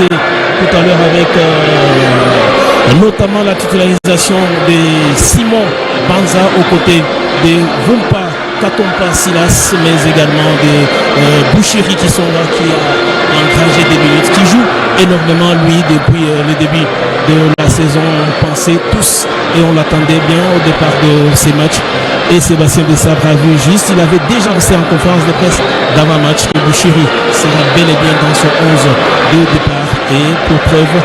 tout à l'heure avec notamment la titularisation de Simon Banza aux côtés de Vumpa Katompa Silas, mais également de Bouchiri qui sont là, qui a engagé des minutes, qui joue énormément lui depuis le début de la saison. On pensait tous et on l'attendait bien au départ de ces matchs. Et Sébastien Desabre a vu juste, il avait déjà lancé en conférence de presse d'avant-match que Bouchiri sera bel et bien dans son 11 de départ. Et pour preuve,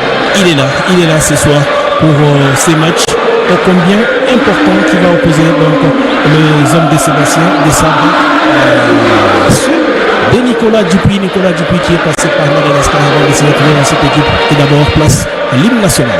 il est là ce soir pour ces matchs ô combien important qui va opposer donc les hommes de Sébastien Desabre de Nicolas Dupuis qui est passé par Madagascar avant de se retrouver dans cette équipe. Et d'abord place à l'hymne national.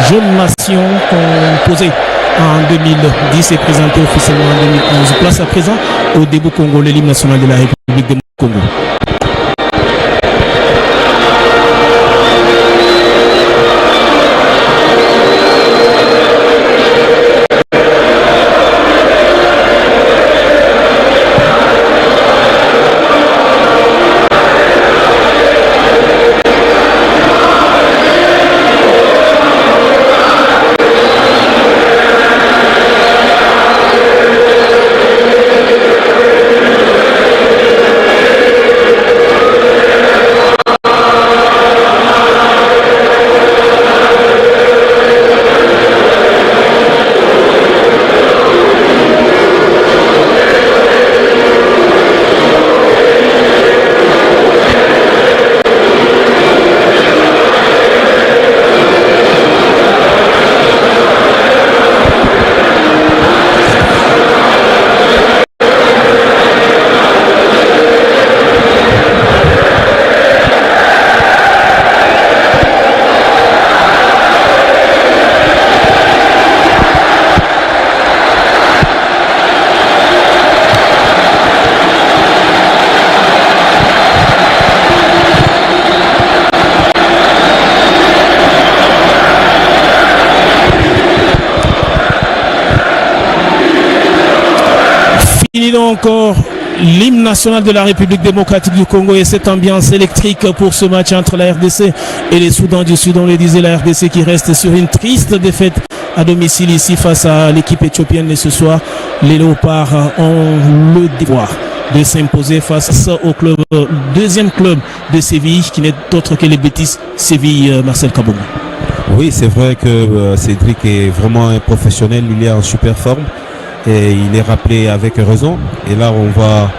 Jeune nation composée en 2010 et présentée officiellement en 2011. Place à présent au début Congo, l'hymne national de la République du Congo. Fini donc encore l'hymne national de la République démocratique du Congo et cette ambiance électrique pour ce match entre la RDC et les Soudans du Sud. On le disait, la RDC qui reste sur une triste défaite à domicile ici face à l'équipe éthiopienne. Et ce soir, les Léopards ont le devoir de s'imposer face au club, deuxième club de Séville, qui n'est autre que les Bétis Séville, Marcel Kaboum. Oui, c'est vrai que Cédric est vraiment un professionnel, il est en super forme et il est rappelé avec raison. Et là, on va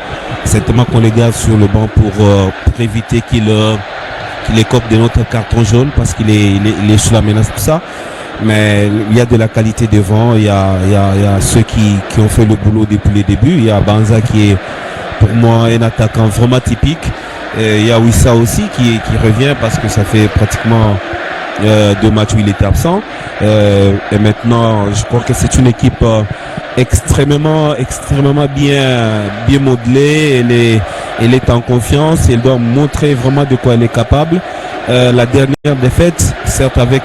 certainement qu'on les garde sur le banc pour éviter qu'il écope de notre carton jaune parce qu'il est sous la menace de ça. Mais il y a de la qualité devant, il y a ceux qui ont fait le boulot depuis le début. Il y a Banza qui est pour moi un attaquant vraiment typique. Et il y a Wissa aussi qui revient parce que ça fait pratiquement 2 matchs où il était absent. Et maintenant, je crois que c'est une équipe extrêmement bien modelée. Elle est en confiance. Elle doit montrer vraiment de quoi elle est capable. La dernière défaite, certes avec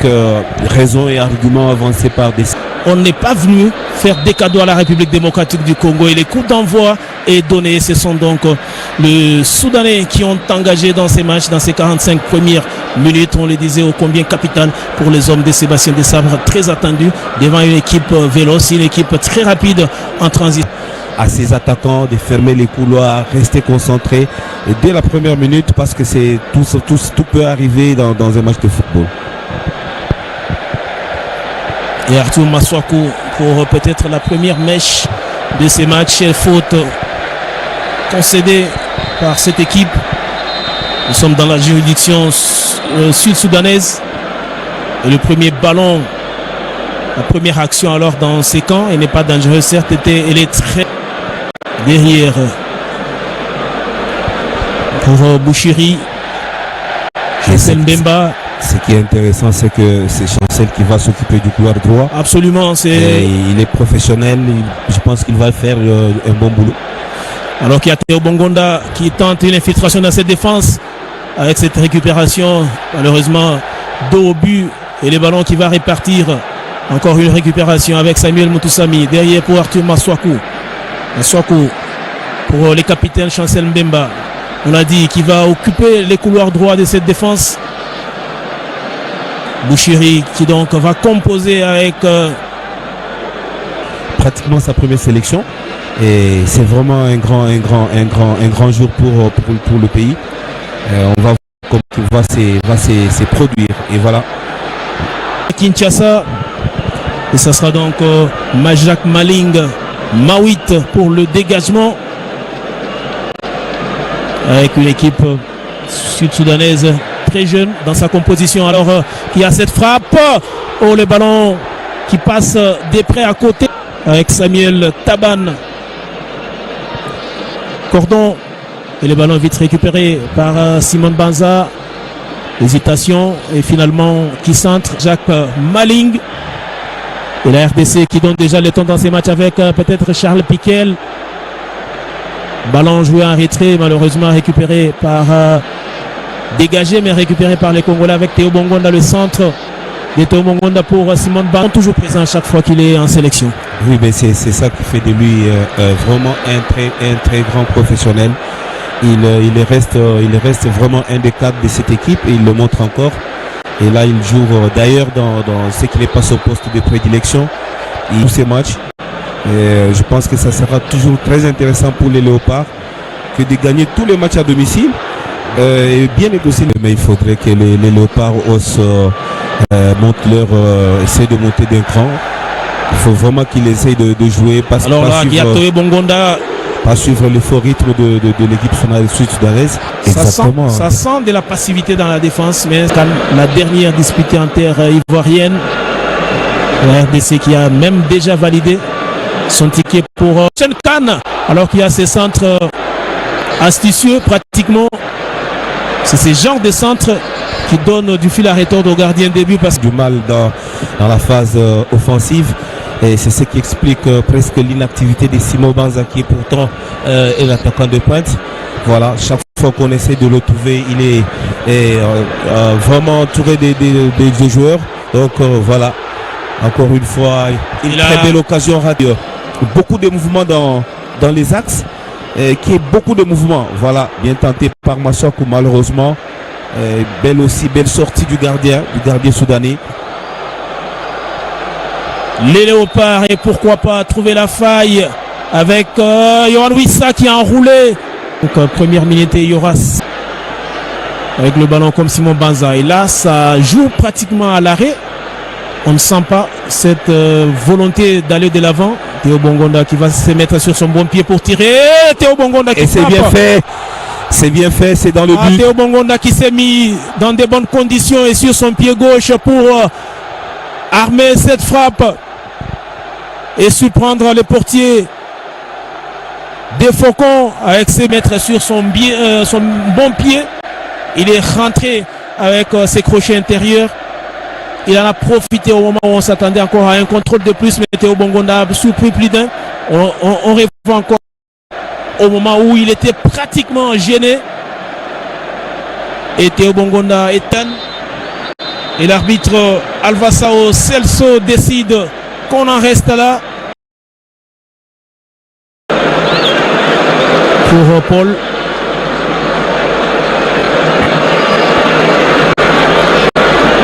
raison et arguments avancés par des... On n'est pas venu faire des cadeaux à la République démocratique du Congo et les coups d'envoi est donné. Ce sont donc les Soudanais qui ont engagé dans ces matchs, dans ces 45 premières minutes. On le disait, ô combien capital pour les hommes de Sébastien Desabre, très attendu devant une équipe véloce, une équipe très rapide en transition. À ses attaquants de fermer les couloirs, rester concentrés et dès la première minute, parce que c'est tout peut arriver dans un match de football. Et Arthur Maswaku pour peut-être la première mèche de ces matchs. Faute concédée par cette équipe. Nous sommes dans la juridiction sud-soudanaise. Et le premier ballon, la première action alors dans ces camps, elle n'est pas dangereuse, certes, elle est très derrière pour Bouchiri. Chancel Mbemba. Ce qui est intéressant, c'est que c'est Chancel qui va s'occuper du couloir droit. Absolument, il est professionnel, je pense qu'il va faire un bon boulot. Alors qu'il y a Théo Bongonda qui tente une infiltration dans cette défense avec cette récupération, malheureusement dos au but, et les ballons qui va répartir. Encore une récupération avec Samuel Moutoussami derrière pour Arthur Maswaku. Maswaku pour les capitaines Chancel Mbemba. On a dit qu'il va occuper les couloirs droits de cette défense. Bouchiri qui donc va composer avec pratiquement sa première sélection, et c'est vraiment un grand jour pour le pays. On va voir comment il va se produire, et voilà. Kinshasa, et ça sera donc Majak Maling Mawit pour le dégagement avec une équipe sud-soudanaise très jeune dans sa composition. Alors il y a cette frappe, oh, le ballon qui passe des près à côté avec Samuel Taban. Cordon, et le ballon vite récupéré par Simon Banza. Hésitation, et finalement qui centre Jacques Maling. Et la RDC qui donne déjà le temps dans ces matchs avec peut-être Charles Piquel. Ballon joué en retrait, malheureusement récupéré par dégagé, mais récupéré par les Congolais avec Théo Bongonda, le centre de Théo Bongonda pour Simon Banza, toujours présent à chaque fois qu'il est en sélection. Oui, mais c'est ça qui fait de lui vraiment un très grand professionnel. Il reste vraiment un des cadres de cette équipe, et il le montre encore. Et là, il joue d'ailleurs dans ce qui n'est pas son poste de prédilection. Tous ces matchs. Et je pense que ça sera toujours très intéressant pour les Léopards que de gagner tous les matchs à domicile. Et bien négocier. Mais il faudrait que les Léopards osent essayer de monter d'un cran. Il faut vraiment qu'ils essayent de jouer. Alors là, il y a Théo Bongonda. Pas suivre le fort rythme de l'équipe sud-soudanaise. Ça sent de la passivité dans la défense, mais la dernière disputée en terre ivoirienne, la RDC qui a même déjà validé son ticket pour Cannes, alors qu'il y a ces centres astucieux pratiquement. C'est ces genres de centres qui donnent du fil à retordre au gardien de but. Parce du mal dans la phase offensive. Et c'est ce qui explique presque l'inactivité de Simon Banza, qui est pourtant l'attaquant de pointe. Voilà, chaque fois qu'on essaie de le trouver, il est vraiment entouré des joueurs. Donc voilà, encore une fois, une très belle occasion radio. Beaucoup de mouvements dans les axes, qui est beaucoup de mouvements. Voilà, bien tenté par Maswaku, malheureusement. Belle sortie du gardien soudanais. Les Léopards, et pourquoi pas trouver la faille avec Yohan Wissa qui a enroulé. Donc première minute, et Yoras avec le ballon comme Simon Banza. Et là, ça joue pratiquement à l'arrêt. On ne sent pas cette volonté d'aller de l'avant. Théo Bongonda qui va se mettre sur son bon pied pour tirer. Théo Bongonda qui frappe. C'est bien fait. C'est bien fait, c'est dans le but. Théo Bongonda qui s'est mis dans de bonnes conditions et sur son pied gauche pour armer cette frappe et surprendre le portier des Faucons avec ses mètres sur son bon pied. Il est rentré avec ses crochets intérieurs. Il en a profité au moment où on s'attendait encore à un contrôle de plus, mais Théo Bongonda a surpris plus d'un. On revoit encore au moment où il était pratiquement gêné. Et Théo Bongonda éteint. Et l'arbitre Alvasao Celso décide qu'on en reste là. pour Paul.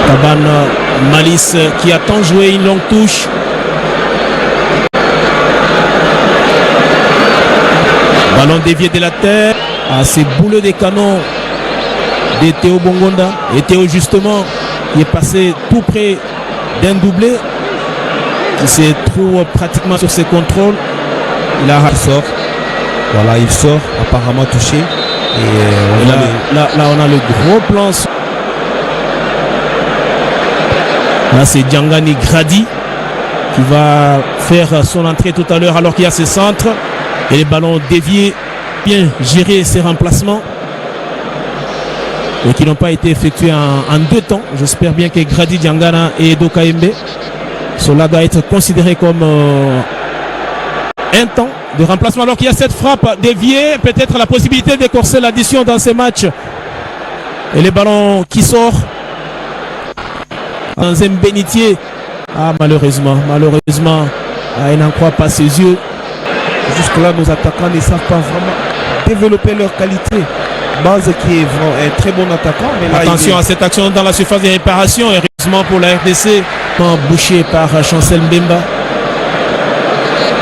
Taban Malice qui a tant joué une longue touche. Ballon dévié de la terre. À ces boulets des canons de Théo Bongonda. Et Théo justement qui est passé tout près d'un doublé. Qui se trouve pratiquement sur ses contrôles. Il sort. Voilà, il sort, apparemment touché. Et là, on a le gros plan. Là, c'est Diangani Gradi qui va faire son entrée tout à l'heure alors qu'il y a ses centres. Et les ballons déviés, bien gérer ses remplacements. Et qui n'ont pas été effectués en 2 temps. J'espère bien que Gradi, Diangana et Edo Kaembe. Cela doit être considéré comme un temps de remplacement. Alors qu'il y a cette frappe déviée, peut-être la possibilité d'écorcer l'addition dans ces matchs. Et les ballons qui sortent. Dans un bénitier. Ah, malheureusement, il n'en croit pas ses yeux. Jusque-là, nos attaquants ne savent pas vraiment développer leur qualité. Base qui est vraiment un très bon attaquant. Mais là, attention à cette action dans la surface de réparation. Heureusement pour la RDC, bouché par Chancel Mbemba.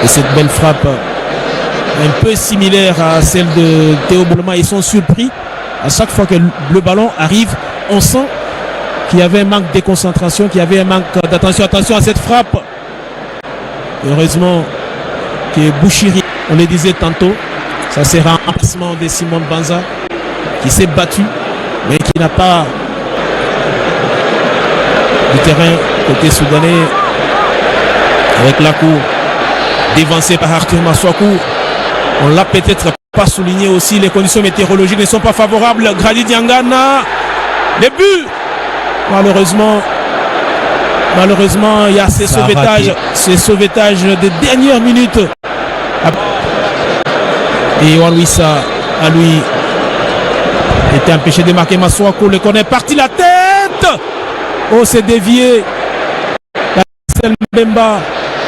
Et cette belle frappe, un peu similaire à celle de Théo Boloma. Ils sont surpris. À chaque fois que le ballon arrive, on sent qu'il y avait un manque de concentration, qu'il y avait un manque d'attention. Attention à cette frappe. Heureusement que Bouchiri, on le disait tantôt, ça sera un remplacement de Simon Banza qui s'est battu, mais qui n'a pas du terrain côté soudanais avec la cour dévancée par Arthur Maswakou. On l'a peut-être pas souligné aussi, les conditions météorologiques ne sont pas favorables. Gradi Diangana, les buts. Malheureusement, il y a ces sauvetages des dernières minutes. Et Yohan Wissa, à lui, était empêché de marquer. Maswakou le connaît, parti la tête. Oh, c'est dévié. Mbemba,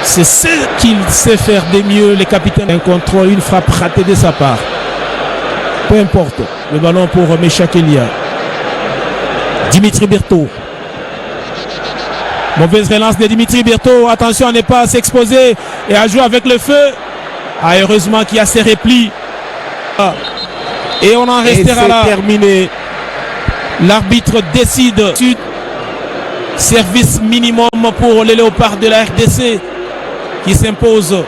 c'est ce qu'il sait faire de mieux. Les capitaines, un contrôle, une frappe ratée de sa part. Peu importe. Le ballon pour Meshak Elia. Dimitri Berthaud. Mauvaise relance de Dimitri Berthaud. Attention à ne pas s'exposer et à jouer avec le feu. Ah, heureusement qu'il y a ces replis. Et on en restera là. Terminé. L'arbitre décide. Service minimum pour les léopards de la RDC qui s'impose